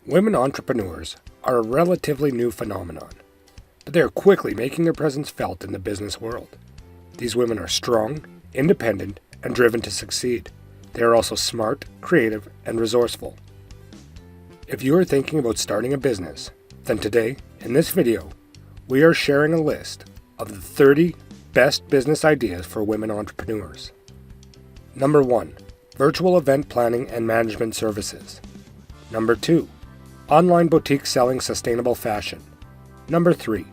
Women entrepreneurs are a relatively new phenomenon, but they are quickly making their presence felt in the business world. These women are strong, independent, and driven to succeed. They are also smart, creative, and resourceful. If you are thinking about starting a business, then today, in this video, we are sharing a list of the 30 best business ideas for women entrepreneurs. Number 1. Virtual event planning and management services. Number 2. Online boutique selling sustainable fashion. Number 3.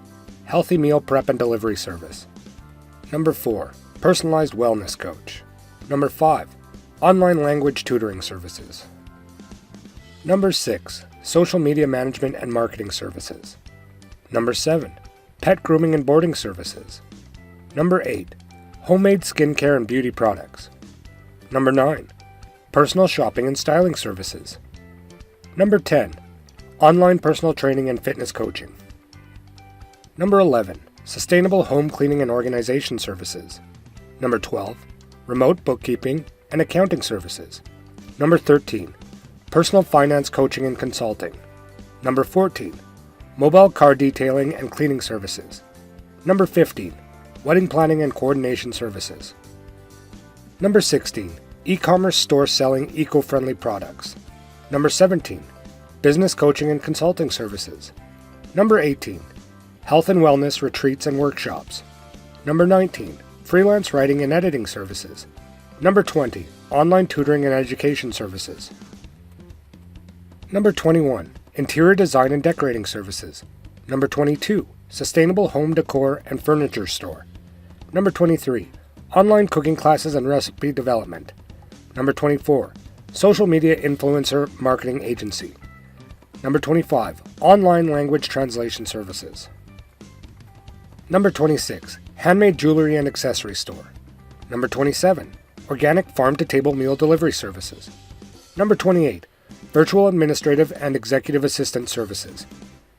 Healthy meal prep and delivery service. Number 4. Personalized wellness coach. Number 5. Online language tutoring services. Number 6. Social media management and marketing services. Number 7. Pet grooming and boarding services. Number 8. Homemade skincare and beauty products. Number 9. Personal shopping and styling services. Number 10. Online personal training and fitness coaching. Number 11. Sustainable home cleaning and organization services. Number 12. Remote bookkeeping and accounting services. Number 13. Personal finance coaching and consulting. Number 14. Mobile car detailing and cleaning services. Number 15. Wedding planning and coordination services. Number 16. E-commerce store selling eco-friendly products. Number 17. Business coaching and consulting services. Number 18. Health and wellness retreats and workshops. Number 19. Freelance writing and editing services. Number 20. Online tutoring and education services. Number 21. Interior design and decorating services. Number 22. Sustainable home decor and furniture store. Number 23. Online cooking classes and recipe development. Number 24. Social media influencer marketing agency. Number 25. Online language translation services. Number 26. Handmade jewelry and accessory store. Number 27. Organic farm-to-table meal delivery services. Number 28. Virtual administrative and executive assistant services.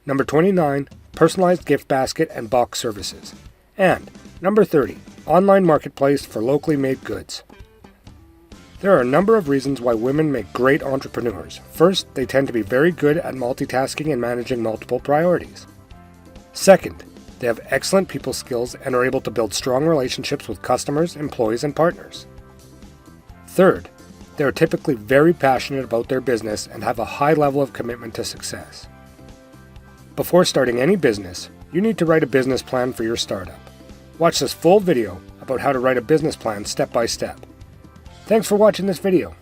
Number 29. Personalized gift basket and box services. And number 30. Online marketplace for locally made goods. There are a number of reasons why women make great entrepreneurs. First, they tend to be very good at multitasking and managing multiple priorities. Second, they have excellent people skills and are able to build strong relationships with customers, employees, and partners. Third, they are typically very passionate about their business and have a high level of commitment to success. Before starting any business, you need to write a business plan for your startup. Watch this full video about how to write a business plan step by step. Thanks for watching this video.